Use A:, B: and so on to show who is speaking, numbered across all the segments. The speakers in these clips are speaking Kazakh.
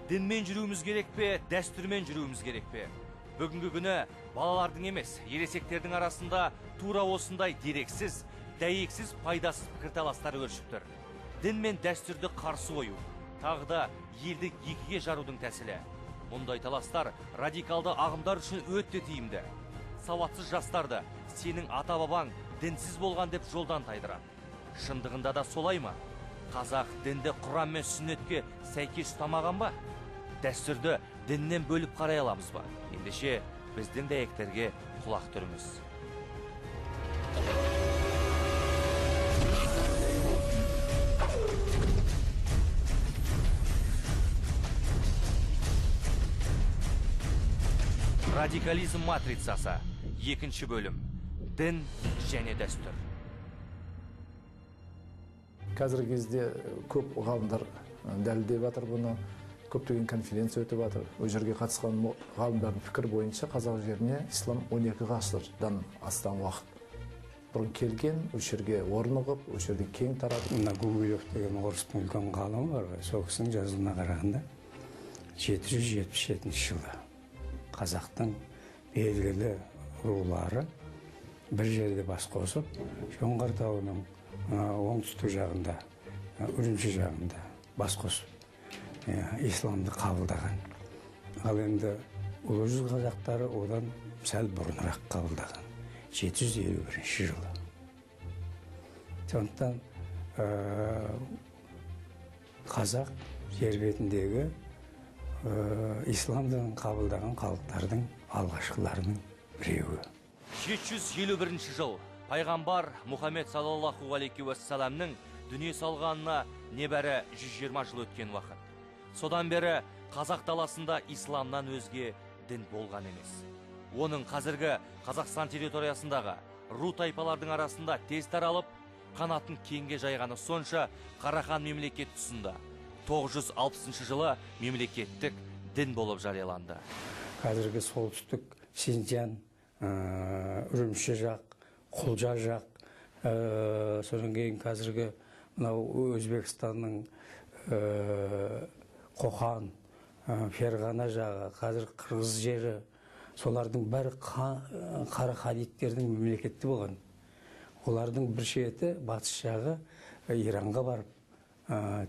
A: Дінмен жүруіміз керек пе, дәстүрмен жүруіміз керек пе? Бүгінгі күні балалардың емес, ересектердің арасында тура осындай дерексіз, дәйексіз, пайдасыз пікірталастар өршіп тұр. Дін мен дәстүрді қарсы қою, тағы да елді екіге жарудың тәсілі. Мұндай таластар радикалды ағымдар үшін өтте тиімді. Сауатсыз жастарды сенің ата-бабаң дінсіз болған деп жолдан тайдырады. Шындығында да солай ма? Қазақ дінді Құран мен сүннетке сәйкес ұстамаған ба? Дәстүрді діннен бөліп қарай аламыз ба? Ендеше біздің дәйектерге құлақ түріңіз. Радикализм матрицасы. Екінші бөлім. Дін және дәстүр.
B: Қазіргі кезде көп ғалымдар дәлелдеп жатыр бұны. Көптеген конференция өтіп жатыр. Ол жерге қатысқан ғалымдардың пікір бойынша қазақ жеріне ислам 12 ғасырдан астам уақыт бұрын келген, ол жерге орнығып, ол жерде кең тарап.
C: Гугуев деген орыстың үлкен ғалымы бар, сол кісінің жазуына қарағанда 777 жылы қазақтың белгілі рулары бір жерде бас қосып, Жоңғар тауының оңтүстік жағында, Үрімші жағында бас қосып, исламды қабылдаған. Ал енді ұлы жүз қазақтары одан сәл бұрынырақ қабылдаған. 751 жылы. Сондықтан қазақ жер бетіндегі исламды қабылдаған халықтардың алғашқыларының біреуі.
A: 751 жыл пайғамбар Мұхаммед саллаллаху алейхи уассаламның дүние салғанына небәрі 120 жыл өткен уақыт. Содан бері қазақ даласында исламнан өзге дін болған емес. Оның қазіргі Қазақстан территориясындағы ру тайпалардың арасында тез таралып, қанатын кеңге жайғаны сонша Қарахан мемлекет тұсында 960 жылы мемлекеттік дін болып жарияланды.
C: Қазіргі солтүстік Синьцзян, Үрімші жақ, Құлжа жақ, содан кейін қазіргі Өзбекстанның Қоқан, Ферғана жағы, қазір Қырғыз жері, солардың бәрі қара хадиттердің мемлекетті болған. Олардың бір шеті батыс жағы Иранға барып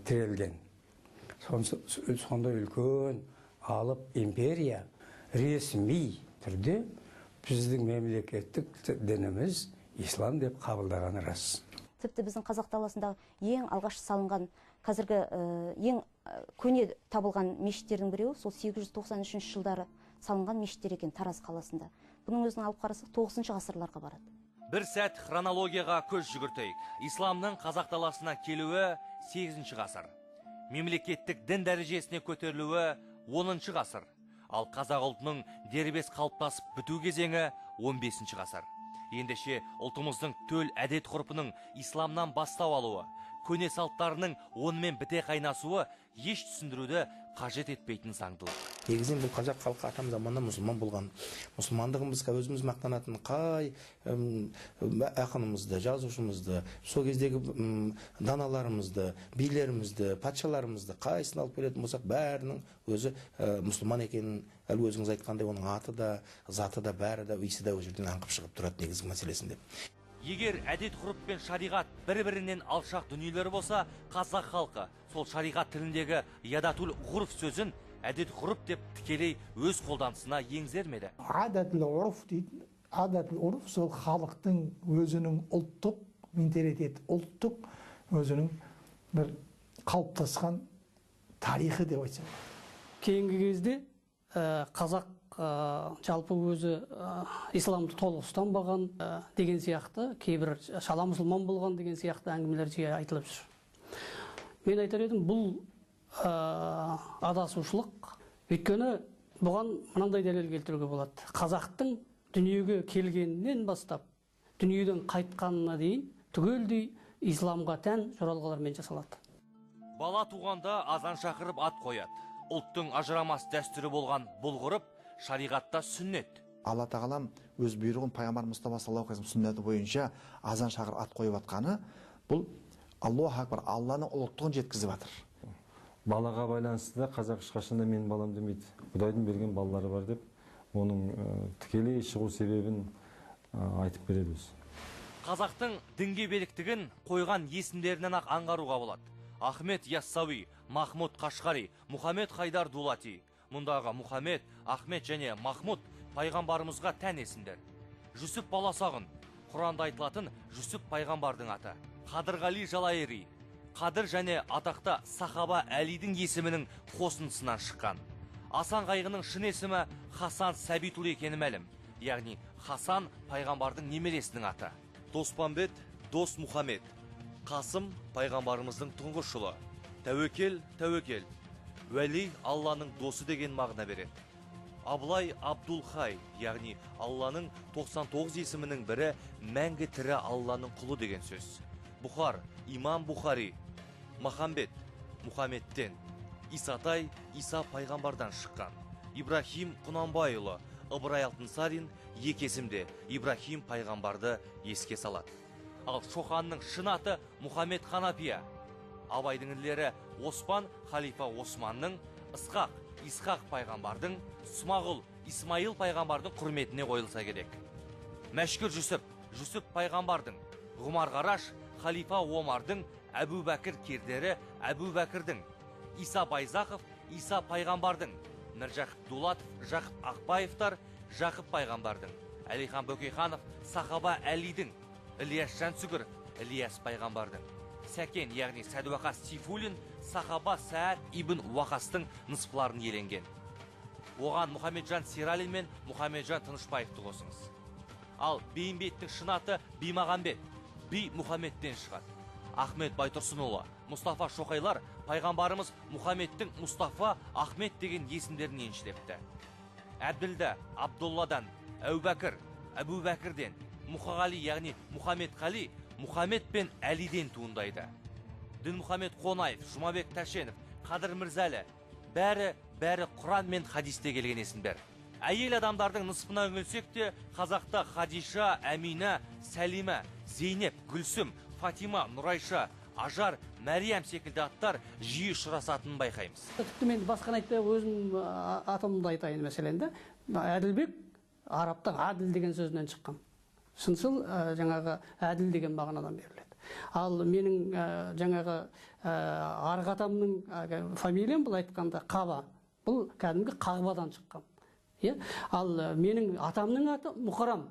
C: тірелген. Сонда үлкен алып империя ресми түрде біздің мемлекеттік дініміз ислам деп қабылдағаны рас.
D: Тіпті біздің қазақ даласындағы ең алғаш салынған, қазіргі ең көне табылған мешіттердің біреуі сол 893 жылдары салынған мешіттер екен Тараз қаласында. Бұның өзін алып қарасақ 9 ғасырларға барады.
A: Бір сәт хронологияға көз жүгіртейік. Исламның қазақ даласына келуі 8 ғасыр. Мемлекеттік дін дәрежесіне көтерілуі 10 ғасыр. Ал қазақ ұлтының дербес қалыптасып біту кезеңі 15 ғасыр. Ендеше ұлтымыздың төл әдет ғұрпының исламнан бастау алуы, көне салттарының онымен біте қайнасуы еш түсіндіруді қажет етпейтін заңдылық.
E: Негізінен бұл қазақ халқы атам заманда мұсылман болған. Мұсылмандығымызға өзіміз мақтанатын қай ақынымызды, жазушымызды, сол кездегі даналарымызды, билерімізді, патшаларымызды қайсын алып келетін болсақ, бәрінің өзі мұсылман екенін, әлі өзіңіз айтқандай, оның аты да, заты да, бәрі да, иісі да ол жерден аңқып шығып тұрады негізгі мәселесінде.
A: Егер әдет ғұрып пен шариғат бір-бірінен алшақ дүниелер болса, қазақ халқы сол шариғат тіліндегі ядатул ғұрф сөзін әдет ғұрып деп тікелей өз қолданысына енгізер ме еді?
F: Адатул ғұрф дейді. Адатул ғұрф сол халықтың өзінің ұлттық менталитет, ұлттық өзінің бір қалыптасқан тарихы деп айтсам.
G: Кейінгі кезде қазақ жалпы өзі исламды толық ұстанбаған деген сияқты, кейбір шала мұсылман болған деген сияқты әңгімелер жиі айтылып жүр. Мен айтар едім, бұл адасушылық. Өйткені бұған мынандай дәлел келтіруге болады. Қазақтың дүниеге келгенінен бастап, дүниеден қайтқанына дейін түгелдей исламға тән жоралғылармен жасалады.
A: Бала туғанда азан шақырып ат қояды. Ұлттың ажырамас дәстүрі болған бұл ғұрып шариғатта сүннет.
H: Алла тағалам өз бұйрығын пайғамбар Мұстафа саллаллаху алейхи вассалам сүннеті бойынша азан шақырып ат қойып атқаны, бұл Аллаху акбар, Алланың ұлықтығын жеткізіп жатыр.
I: балаға байланысты да қазақ ешқашанда менің балам демейді. Құдайдың берген балалары бар деп, оның тікелей шығу себебін айтып береді өзі.
A: Қазақтың дінге беріктігін қойған есімдерінен ақ аңғаруға болады. Ахмет Яссауи, Махмуд Қашқари, Мұхаммед Хайдар Дулати. Мұндағы Мұхаммед, Ахмет және Махмуд пайғамбарымызға тән есімдер. Жүсіп Баласағын, Құранда айтылатын Жүсіп пайғамбардың аты. Қадырғали Жалайыри, Қадыр және атақта Сахаба Әлидің есімінің қосындысынан шыққан. Асан Қайғының шын есімі Хасан Сәбитұл екені мәлім. Яғни Хасан пайғамбардың немересінің аты. Доспамбет, Дос Мұхаммед. Қасым пайғамбарымыздың тұңғыш ұлы. Тәуекел, Тәуекел. Уәли Алланың досы деген мағына береді. Абылай Абдулхай, яғни Алланың 99 есімінің бірі мәңгі тірі Алланың құлы деген сөз. Бұхар, Имам Бұхари. Махамбет, Мұхаммедтен. Исатай, Иса пайғамбардан шыққан. Ибрахим Құнанбайұлы, Ыбырай Алтынсарин екі есімде Ибрахим пайғамбарды еске салады. Ал Шоханның шын аты Мұхаммед Ханапия. Абайдың інілері Оспан халифа Османның, Исхақ, Исхақ пайғамбардың, Смағұл, Исмаил пайғамбардың құрметіне қойылса керек. Мәшкүр Жүсіп, Жүсіп пайғамбардың, Ғұмар Қараш, халифа Омардың, Әбу Бәкір кердері, Әбу Бәкірдің, Иса Байзақов, Иса пайғамбардың, Міржақып Дулатов, Жақып Ақбаевтар, Жақып пайғамбардың, Әлихан Бөкейханов, Сахаба Әлидің, Ильяс Жансүгіров, Ильяс пайғамбардың, Сәкен, яғни Сәдуақас Сейфуллин, Сахаба Сәәд ибн Уақастың нысыпларын еленген. Оған Мұхаммеджан Сералин мен Мұхаммеджан Тынышбаевты қосыңыз. Ал Бейімбеттің шын аты Беймағамбет, Бей Мұхаммедтен шығады. Ахмет Байтұрсынұлы, Мұстафа Шоқайлар пайғамбарымыз Мұхаммедтің Мұстафа, Ахмет деген есімдерін еншілепті. Әбділда, Абдулладан, Әубәкір, Әбу Бәкірден, Мұхағали, яғни Мұхаммед Қали, Мұхаммед пен Әлиден туындайды. Дінмұхаммед Қонаев, Жұмабек Тәшенов, Қадыр Мірзәлі, бәрі Құран мен хадисте келген есімдер. Әйел адамдардың нысыбына үңілсек те, қазақта Хадиша, Әмина, Сәлима, Зейнеп, Гүлсім, Фатима, Нұрайша, Ажар, Мәриям секілді аттар жиі ұшырасатынын байқаймыз.
G: Тіпті мен басқан айтпай өзім атымды айтайын мәселенде. Әділбек арабтың әділ деген сөзінен шыққан. Шыншыл жаңағы әділ деген мағынадан беріледі. Ал менің жаңағы арғы атамның фамилиям бұл айтқанда Қаба. Бұл кәдімгі Қағбадан шыққан. Ал менің атамның аты Мұқарам.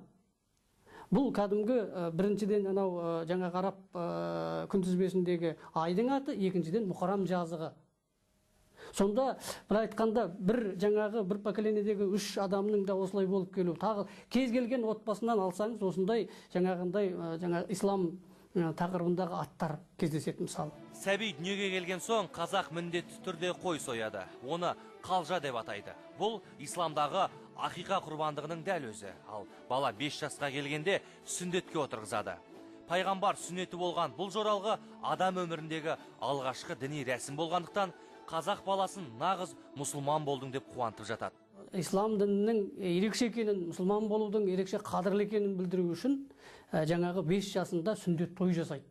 G: Бұл кәдімгі біріншіден анау жаңағы араб күнтізбесіндегі айдың аты, екіншіден Мұқарам жазығы. Сонда бір айтқанда бір поколениедегі 3 адамның да осылай болып келу. Тағы кез келген отбасынан алсаңыз осындай жаңағы ислам тақырыбындағы аттар кездесетін мысалы.
A: Сәби дүниеге келген соң қазақ міндетті түрде қой сояды. Оны қалжа деп атайды. Бұл исламдағы ақиқа құрбандығының дәл өзі. Ал бала 5 жасқа келгенде сүндетке отырғызады. Пайғамбар сүннеті болған бұл жоралғы адам өміріндегі алғашқы діни рәсім болғандықтан қазақ баласын нағыз мұсылман болдың деп қуантып жатады.
G: Ислам дінінің ерекше екенін, мұсылман болудың ерекше қадірлі екенін білдіру үшін жаңағы 5 жасында сүндет той жасайды.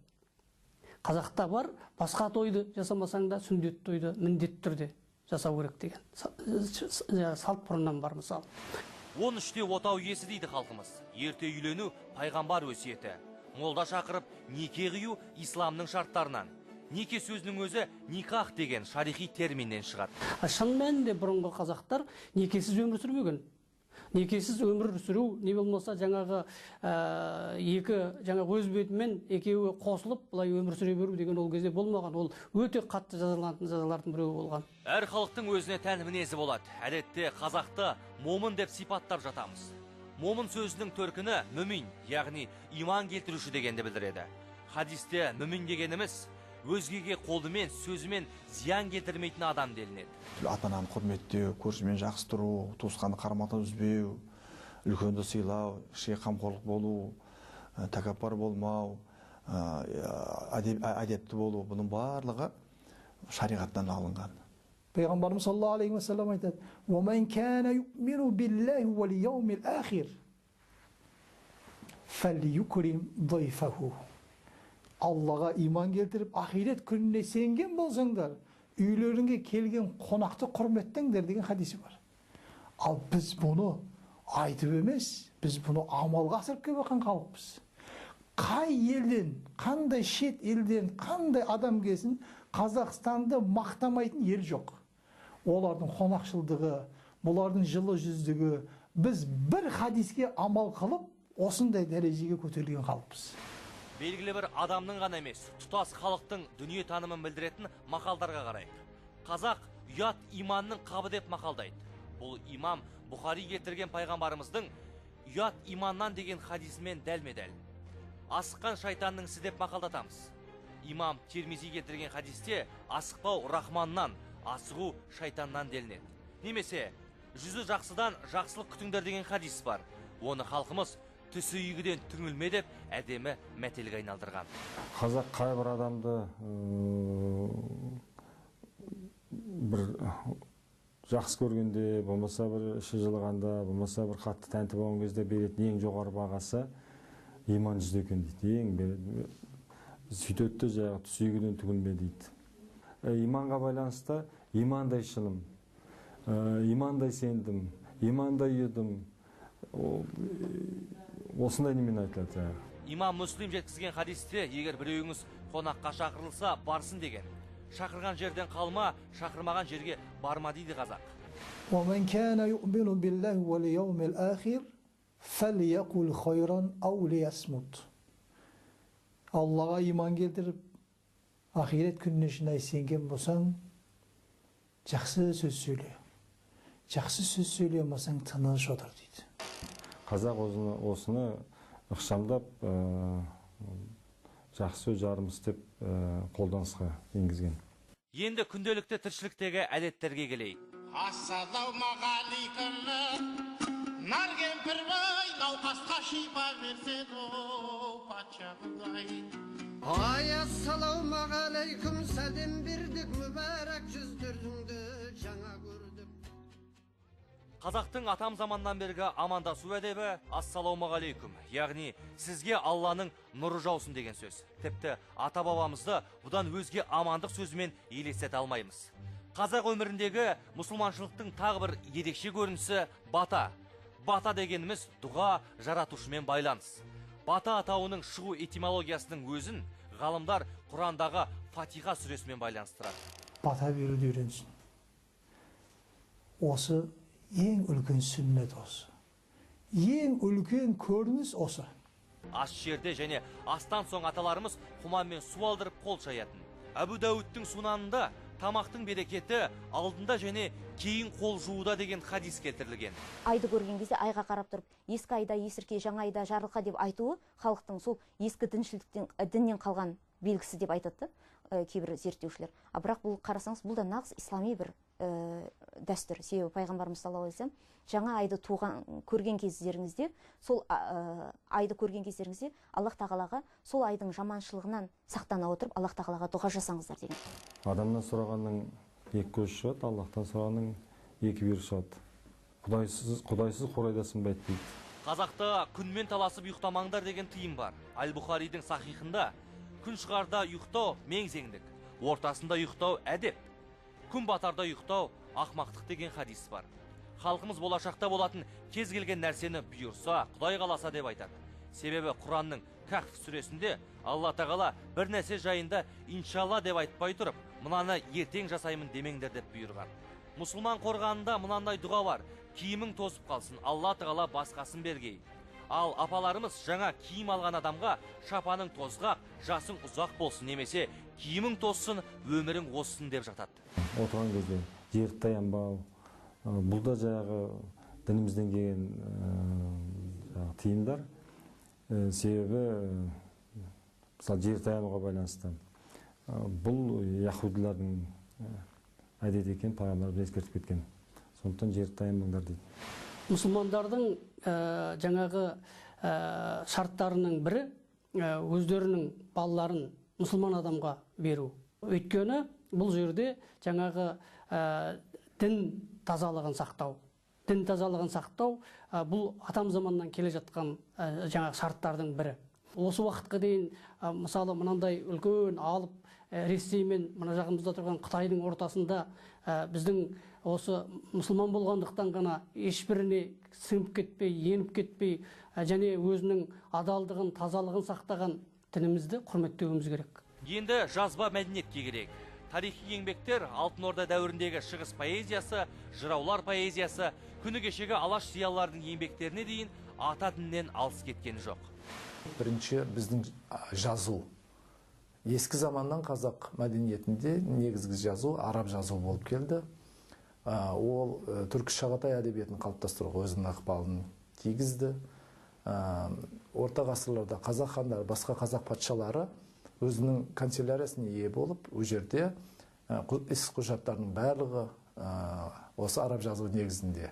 G: Қазақта бар, басқа тойды жасамасаң да сүндет тойды міндетті түрде жасау керек деген салт бұрыннан бар мысалы.
A: 13-те отау иесі дейді халқымыз. Ерте үйлену пайғамбар өсиеті. Молда шақырып неке қию исламның шарттарынан. Неке сөзінің өзі никах деген шарихи терминнен шығады.
G: Шын мәнінде бұрынғы қазақтар некесіз өмір сүрмеген. Некесіз өмір сүру не болмаса жаңағы өз бетімен екеуі қосылып бұлай өмір сүре беру деген ол кезде болмаған. Ол өте қатты жазаланатын жазалардың біреуі болған.
A: Әр халықтың өзіне тән мінезі болады. Әдетте қазақты момын деп сипаттап жатамыз. Момын сөзінің төркіні мүмин, яғни иман келтіруші дегенді білдіреді. Хадисте мүмин дегеніміз өзгеге қолымен, сөзімен зиян келтірмейтін адам делінеді.
H: Ата-ананы құрметтеу, көршімен жақсы тұру, туысқанды қарамақтан үзбеу, үлкенді сыйлау, кішіге қамқорлық болу, тәкаппар болмау, әдепті болу, бұның барлығы шариғаттан алынған.
F: Peygamberimiz sallallahu aleyhi ve sellem ayet: "وَمَنْ كَانَ يُؤْمِنُ بِاللَّهِ وَالْيَوْمِ الْآخِرِ فَلْيُكْرِمْ ضَيْفَهُ." Allah'a iman getirip ahiret gününe sengen bolsаңдар, үйлеріңе келген қонақты құрметтеңдер деген хадисі бар. Ал біз бұны айтып емес, біз бұны амалға асырып келіп жатқан халықпыз. Қай елден, қандай шет елден, қандай адам келсін, Қазақстанды мақтамайтын ел жоқ. Олардың қонақшылдығы, бұлардың жылы жүздігі, біз бір хадиске амал қылып, осындай дәрежеге көтерілген халықпыз.
A: Белгілі бір адамның ғана емес, тұтас халықтың дүние танымын білдіретін мақалдарға қарайық. Қазақ ұят иманның қабы деп мақалдайды. Бұл имам Бұхари келтірген пайғамбарымыздың ұят иманнан деген хадисімен дәлме-дәл. Асыққан шайтанның ісі деп мақалдатамыз. Имам Термизи келтірген хадисте асықпау рахманнан, асығу шайтаннан делінеді. Немесе жүзі жақсыдан жақсылық күтіңдер деген хадис бар. Оны халқымыз түсі үйгіден түңілме деп әдемі мәтелге айналдырған.
I: Қазақ қайбір адамды бір жақсы көргенде, болмаса бір іші жылығанда, болмаса бір қатты тәнті болған кезде беретін ең жоғары бағасы иман жүзді екен дейді. Ең береді. Сөйтетті жағы түсі үйгіден түңілме дейді. Иманға байланысты имандай шылым, имандай сендім, имандай едім, осындай немен айтылады.
A: Имам Муслим жеткізген хадисте, егер біреуіңіз қонаққа шақырылса, барсын деген. Шақырған жерден қалма, шақырмаған жерге барма дейді қазақ.
F: وَمَنْ كَانَ يُؤْمِنُ بِاللَّهِ وَالْيَوْمِ الْآخِرِ فَلْيَقُلْ خَيْرًا أَوْ لِيَصْمُتْ. Аллаға иман келтіріп, ақирет күніне шынайы сенген болсаң, жақсы сөз сөйле. Жақсы сөз сөйлемесең тыныш отыр дейді.
I: Қазақ осыны ықшамдап, жақсы сөз жарым істеп қолданысқа енгізген.
A: Енді күнделікті тіршіліктегі әдеттерге келейік.
J: Ассалаумағалейкум, нар кемпір бай, науқасқа шипа берсен, о патша құдай. Ай, ассалаумағалейкум, сәлем бердік, мүбәрәк жүздеріңді жаңа көрдік.
A: Қазақтың атам заманнан бергі амандасу әдебі ассалаумағалейкум, яғни сізге Алланың нұры жаусын деген сөз. Тіпті ата-бабамызды бұдан өзге амандық сөзімен елестете алмаймыз. Қазақ өміріндегі мұсылманшылықтың тағы бір ерекше көрінісі бата. Бата дегеніміз дұға, жаратушымен байланыс. Бата атауының шығу этимологиясының өзін ғалымдар Құрандағы Фатиха сүресімен байланыстырады.
F: Бата беруді үйренсін. Осы ең үлкен сүннет осы. Ең үлкен көрініс осы.
A: Ас жерде және астан соң аталарымыз құманмен су алдырып қол шаятын. Әбу Дәуідтің сунанында тамақтың берекеті алдында және кейін қол жууда деген хадис келтірілген.
D: Айды көрген кезде айға қарап тұрып, ескі айда есірке, жаңа айда жарылқа деп айтуы халықтың сол ескі діннен қалған белгісі деп айтады кейбір зерттеушілер. Бірақ бұл қарасаңыз, бұл да нағыз ислами бір дәстүр. Себебі пайғамбарымыз саллаллаху алейхи вассалам жаңа айды көрген кездеріңізде, сол айды көрген кездеріңізде Аллах тағалаға сол айдың жаманшылығынан сақтана отырып, Аллах тағалаға дұға жасаңыздар деген.
I: Адамнан сұрағанның екі көз шығады, Аллахтан сұрағанның екі бүйір шығады. Құдайсыз қорайдасын бәйт дейді.
A: Қазақта күнмен таласып ұйықтамаңдар деген тыйым бар. Аль-Бұхаридің сахихында күн шығарда ұйықтау меңзеңдік, ортасында ұйықтау әдеп, күн батарда ұйықтау ақмақтық деген хадис бар. Халқымыз болашақта болатын кез келген нәрсені бұйырса, Құдай қаласа деп айтады. Себебі Құранның Кахф сүресінде Алла тағала бір нәрсе жайында иншалла деп айтпай тұрып, мынаны ертең жасаймын демеңдер деп бұйырған. Мұсылман қорғанында мынандай дұға бар: киімің тозып қалсын, Алла тағала басқасын бергей. Ал апаларымыз жаңа киім алған адамға шапаның тозғақ, жасың ұзақ болсын, немесе киімің тозсын, өмірің оссын деп жатады.
I: Отырған кезде жерді таянбау, бұл да жаңағы дінімізден келген тыйымдар. Себебі мысалы жер таянуға байланысты. Бұл яһудилардың әдеті екен, пайғамбарымыз ескертіп кеткен. Сондықтан жер таянбаңдар дейді.
G: Мұсылмандардың жаңағы шарттарының бірі өздерінің балаларын мұсылман адамға беру. Өйткені бұл жерде жаңағы дін тазалығын сақтау. Дін тазалығын сақтау бұл атам заманнан келе жатқан жаңағы шарттардың бірі. Осы уақытқа дейін мысалы мынандай үлкен алып Ресей мен мына жағымызда тұрған Қытайдың ортасында біздің осы мұсылман болғандықтан ғана ешбіріне сіңіп кетпей, еніп кетпей, және өзінің адалдығын, тазалығын сақтаған дінімізді құрметтеуіміз керек.
A: Енді жазба мәдениетке керек. Тарихи еңбектер Алтын Орда дәуіріндегі шығыс поэзиясы, жыраулар поэзиясы, күні кешегі алаш зиялылардың еңбектеріне дейін ата діннен алыс кеткен жоқ.
B: Бірінші біздің жазу. Ескі заманнан қазақ мәдениетінде негізгі жазу араб жазу болып келді. Ол түркі шағатай әдебиетін қалыптастыруға өзінің ықпалын тигізді. Орта ғасырларда қазақ хандары, басқа қазақ патшалары өзінің канцеляриясына ие болып, ол жерде іс құжаттарының барлығы осы араб жазу негізінде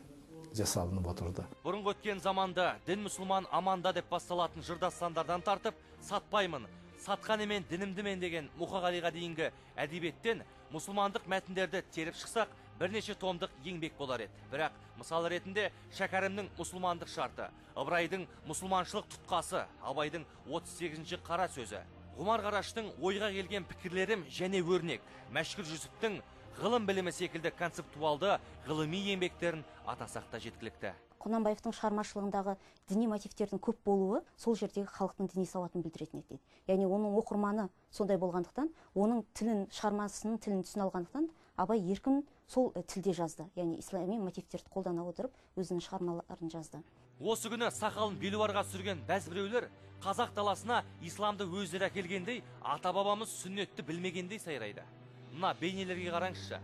B: жасалынып отырды.
A: Бұрынғы өткен заманда дін мұсылман аманда деп басталатын жырдастандардан тартып, сатпаймын, сатқан емен дінімдімен деген Мұқағалиға дейінгі әдебиеттен мұсылмандық мәтіндерді теріп шықсақ, бірнеше томдық еңбек болар еді. Бірақ мысал ретінде Шәкәрімнің мұсылмандық шарты, Ыбырайдың мұсылманшылық тұтқасы, Абайдың 38-ші қара сөзі, Ғұмар Қараштың ойға келген пікірлерім және өрнек, Мәшһүр Жүсіптің ғылым білімі секілді концептуалды ғылыми еңбектерін атасақ та жеткілікті.
D: Құнанбаевтың шығармашылығындағы діни мотивтердің көп болуы сол жердегі халықтың діни сауатын білдіретін еді. Яғни оның оқырманы сондай болғандықтан, оның тілін, шығармасының тілін түсіне алғандықтан, Абай еркін сол тілде жазды. Яғни ислами мотивтерді қолдана отырып, өзінің шығармаларын жазды.
A: Осы күні сақалын белуарға сүрген бәз біреулер қазақ даласына исламды өздері әкелгендей, ата-бабамыз сүннетті білмегендей сайрайды. Мына бейнелерге қараңызшы.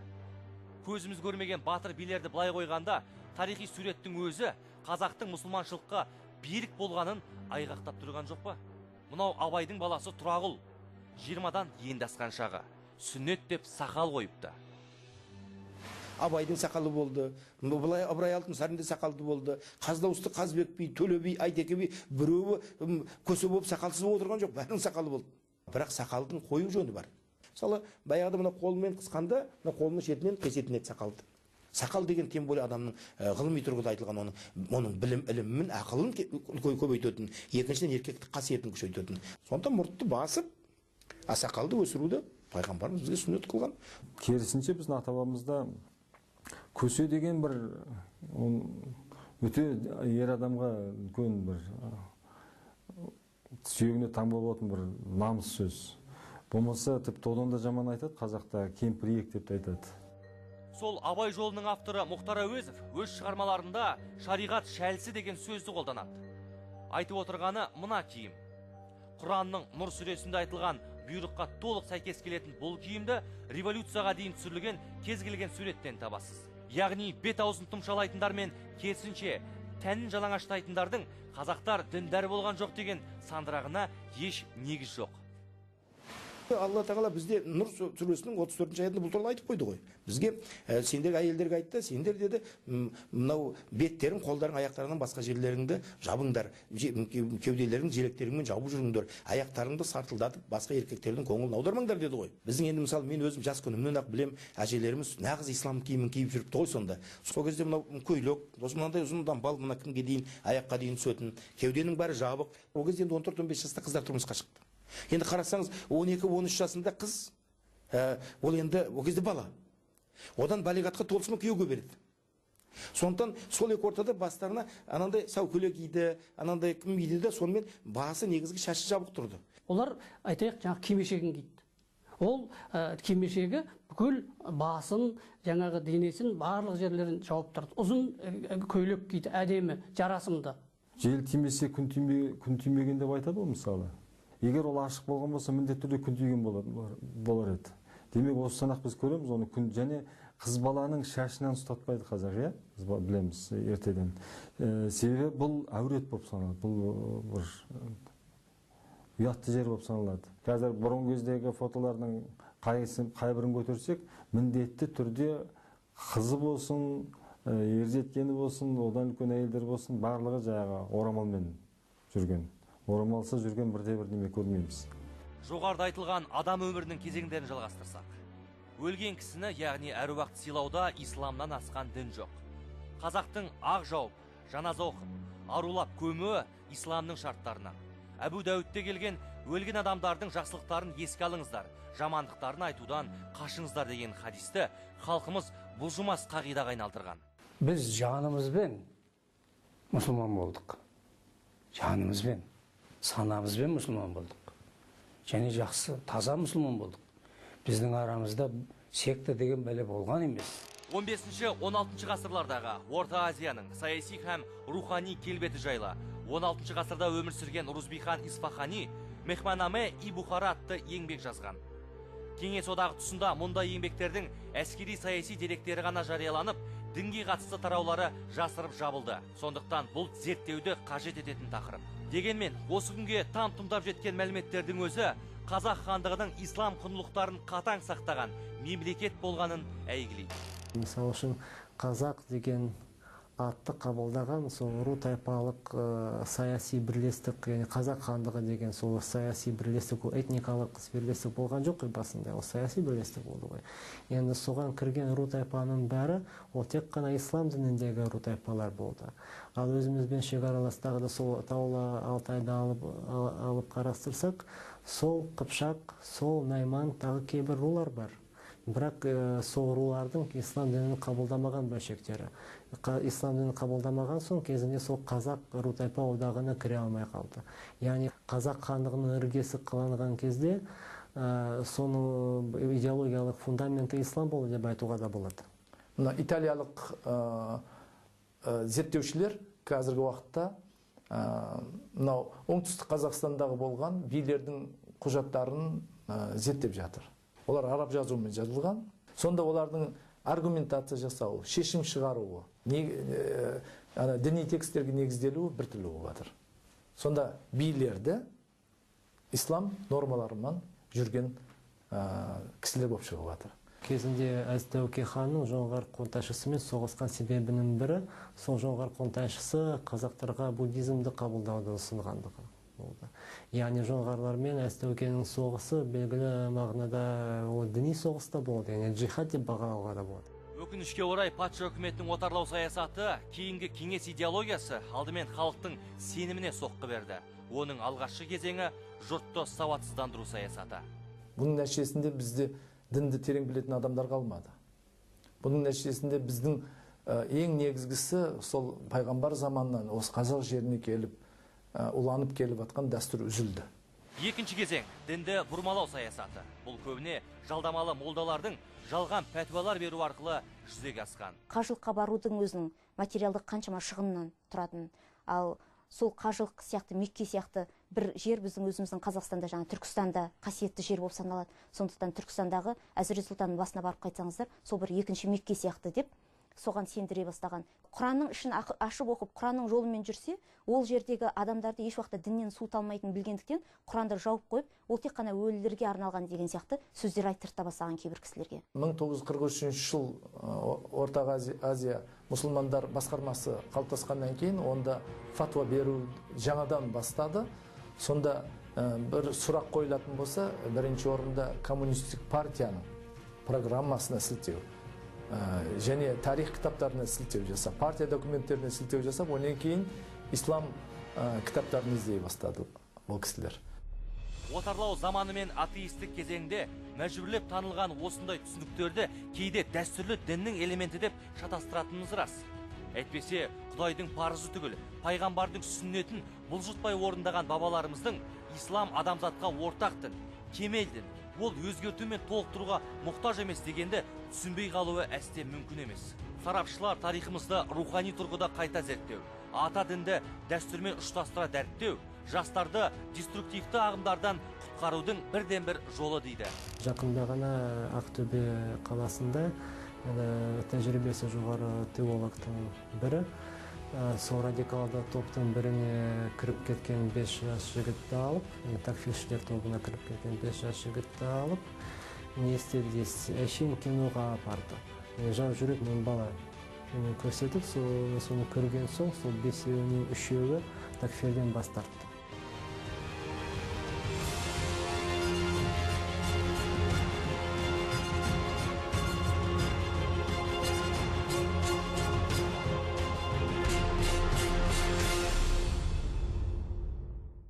A: Көзіміз көрмеген батыр билерді былай қойғанда, тарихи суреттің өзі қазақтың мұсылманшылыққа берік болғанын айғақтап тұрған жоқ па? Мынау Абайдың баласы Тұрағұл, 20-дан енді асқан шағы, сүннет деп сақал қойыпты.
E: Абайдың сақалы болды, Ыбырай Алтынсаринде сақалды болды, Қаздауысты Қазбек би, Төле би, Айтеке би біреуі көсе болып сақалсыз отырған жоқ, бәрінің сақалы болды. Бірақ сақалдың қою жөні бар. Мысалы, баяғыда мына қолымен қысқанда, мына қолының шетінен кесетін еді сақалды. Сақал деген тем более адамның ғылыми тұрғыда айтылған оның білім, ілімін, ақылын көбейтетін, екіншіден еркектік қасиетін күшейтетін. Сондықтан мұртты басып, сақалды өсіруді пайғамбарымыз бізге сүннет қылған.
I: Керісінше біздің ата-бабамызда көсе деген бір өте ер адамға үлкен бір сүйегіне таңба болатын бір намыс сөз. Болмаса тіпті одан да жаман айтады, қазақта кемпір иек деп айтады.
A: Сол Абай жолының авторы Мұхтар Әуезов өз шығармаларында шариғат шәлісі деген сөзді қолданады. Айтып отырғаны мына киім. Құранның Нұр сүресінде айтылған бұйрыққа толық сәйкес келетін бұл киімді революцияға дейін түсірілген кез келген суреттен табасыз. Яғни бет аузын тұмшалайтындар мен керісінше тәнін жалаңаштайтындардың қазақтар діндар болған жоқ деген сандырағына еш негіз жоқ.
E: Алла тағала бізде Нұр сүресінің 34-ші аятында бұл туралы айтып қойды ғой. Бізге сендер әйелдерге айтты, сендер деді, мынау беттерің, қолдарың, аяқтарынан басқа жерлеріңді жабыңдар, кеуделерің, желектеріңмен жабып жүріңдер, аяқтарыңды сартылдатып, басқа еркектердің көңілін аудармаңдар деді ғой. Біздің енді мысалы мен өзім жас күнімнен ақ білем, әжелеріміз нағыз ислам киімін киіп жүріпті ғой сонда. Сол кезде мынау көйлек, осы мынандай ұзын дамбал, мына кімге дейін, аяққа дейін түсетін, кеуденің бәрі жабық. Ол кезде енді 14-15 жаста қыздар тұрмысқа шықты. Енді қарасаңыз 12-13 жасында қыз, ол енді ол кезде бала. Одан балиғатқа толысымен күйеуге береді. Сондықтан сол екі ортада бастарына анандай сәукеле киді, анандай кім киді де, сонымен басы негізгі шашы жабық тұрды.
G: Олар айтайық жаңағы кимешегін киді. Ол кимешегі бүкіл басын, жаңағы денесін, барлық жерлерін жауып тұрды. Ұзын көйлек киді, әдемі, жарасымды.
I: Жел тимесе күн тимеген деп айтады ғой мысалы. Егер ол ашық болған болса, міндетті түрде күн тиген болар еді. Демек, осы санақ біз көреміз, оны күн және қыз баланың шашынан ұстатпайды қазақ, иә? Біз білеміз ертеден. Себебі бұл әурет болып саналады, бұл бір ұятты жер болып саналады. Қазір бұрын кездегі фотолардың қай бірін көтерсек, міндетті түрде қызы болсын, ержеткені болсын, одан үлкен әйелдер болсын, барлығы жаңағы орамалмен жүрген. Орамалсыз жүрген бірде-бір неме көрмейміз.
A: Жоғарыда айтылған адам өмірінің кезеңдерін жалғастырсақ. Өлген кісіні, яғни әруақты сыйлауда исламнан асқан дін жоқ. Қазақтың ақ жауып, жаназа оқып, арулап көмуі исламның шарттарынан. Әбу Дәуітте келген өлген адамдардың жақсылықтарын еске алыңыздар, жамандықтарын айтудан қашыңыздар деген хадисті халқымыз бұлжымас қағидаға айналдырған.
C: Біз жанымызбен мұсылман болдық. Жанымызбен, санамызбен мұсылман болдық. Және жақсы, таза мұсылман болдық. Біздің арамызда секта деген бәле болған емес.
A: 15-16 ғасырлардағы Орта Азияның саяси һәм рухани келбеті жайлы 16 ғасырда өмір сүрген Рузбихан Исфахани Мехманаме и Бухара атты еңбек жазған. Кеңес одағы тұсында мұндай еңбектердің әскери саяси деректері ғана жарияланып, дінге қатысты тараулары жасырып жабылды. Сондықтан бұл зерттеуді қажет ететін тақырып. Дегенмен, осы күнге там тұмдап жеткен мәліметтердің өзі Қазақ хандығының ислам құндылықтарын қатаң сақтаған мемлекет болғанын әйгілейді.
K: Мысалы үшін қазақ деген атты қабылдаған сол ру тайпалық саяси бірлестік, яғни қазақ хандығы деген сол саяси бірлестік, этникалық бірлестік болған жоқ қой басында, ол саяси бірлестік болды ғой. Енді соған кірген ру тайпаның бәрі ол тек қана ислам дініндегі ру тайпалар болды. Ал өзімізбен шекараластағы да сол Таулы Алтайды алып қарастырсақ, сол Қыпшақ, сол Найман тағы кейбір рулар бар. Бірақ сол рулардың ислам дінін қабылдамаған бөлшектері. Ислам дінін қабылдамаған соң кезінде сол қазақ ру тайпа одағына кіре алмай қалды. Яғни қазақ хандығының іргесі қаланған кезде соның идеологиялық фундаменті ислам болды деп айтуға да болады.
B: Мына италиялық зерттеушілер қазіргі уақытта мынау оңтүстік Қазақстандағы болған билердің құжаттарын зерттеп жатыр. Олар араб жазуымен жазылған. Сонда олардың аргументация жасауы, шешім шығаруы, діни текстерге негізделуі бір түрлі болып жатыр. Сонда билерді ислам нормаларынан жүрген кісілер болып шығып жатыр.
K: Кезінде Әз Тәуке ханның жоңғар қонтайшысымен соғысқан себебінің бірі, сол жоңғар қонтайшысы қазақтарға буддизмді қабылдауды ұсынғандығы болды. Яғни жоңғарлармен Әз Тәукенің соғысы белгілі мағынада ол діни соғыста болды, яғни джихад деп бағалауға да болады.
A: Өкінішке орай патша үкіметінің отарлау саясаты, кейінгі кеңес идеологиясы алдымен халықтың сеніміне соққы берді. Оның алғашқы кезеңі жұртты сауатсыздандыру саясаты.
B: Бұның нәтижесінде бізде дінді терең білетін адамдар қалмады. Бұның нәтижесінде біздің ең негізгісі сол пайғамбар заманынан осы қазақ жеріне келіп, уланып келіп атқан дәстүр үзілді.
A: Екінші кезең дінді бұрмалау саясаты. Бұл көбіне жалдамалы молдалардың жалған пәтуалар беру арқылы жүзеге асқан.
D: Қажылыққа барудың өзінің материалдық қаншама шығыннан тұратын, ал сол қажылық сияқты, Мекке сияқты бір жер біздің өзіміздің Қазақстанда, жаңа Түркістанда қасиетті жер болып саналады. Сондықтан Түркістандағы Әзірет Сұлтанның басына барып қайтсаңыздар, сол бір екінші Мекке сияқты деп соған сендіре бастаған. Құранның ішін ашып оқып, Құранның жолымен жүрсе, ол жердегі адамдарды еш уақытта діннен суыта білгендіктен Құранды жауып қойып, ол тек қана өлілерге арналған деген сияқты сөздер айттырта бастаған кейбір кісілерге.
B: 1943 жыл Орта Азия мұсылмандар басқармасы қалыптасқаннан кейін онда фатуа беру жаңадан бастады. Сонда бір сұрақ қойылатын болса, бірінші орында коммунистік партияның программасына сілтеу және тарих кітаптарына сілтеу жасап, партия документтеріне сілтеу жасап, онан кейін ислам кітаптарын іздей бастады бұл кісілер.
A: Отарлау заманы мен атеистік кезеңде мәжбүрлеп танылған осындай түсініктерді кейде дәстүрлі діннің элементі деп шатастыратынымыз рас. Әйтпесе, Құдайдың парызы түгіл, пайғамбардың сүннетін бұлжытпай орындаған бабаларымыздың ислам адамзатқа ортақ дін, кемел дін, ол өзгерту мен толықтыруға мұқтаж емес дегенді түсінбей қалуы әсте мүмкін емес. Сарапшылар тарихымызды рухани тұрғыда қайта зерттеу, ата дінді дәстүрмен ұштастыра дәріптеу, жастарды деструктивті ағымдардан құтқарудың бірден бір жолы дейді.
K: Жақында ғана Ақтөбе қаласында тәжірибесі жоғары теологтың бірі сол радикалды топтың біріне кіріп кеткен 5 жас жігітті алып, такфиршілер тобына кіріп кеткен 5 жас жігітті алып, не істеді дейсіз, әшейін киноға апарды. Жау жүрек мен бала көрсетіп, соны көрген соң, сол 5-інің 3-еуі такфирден бас тартты.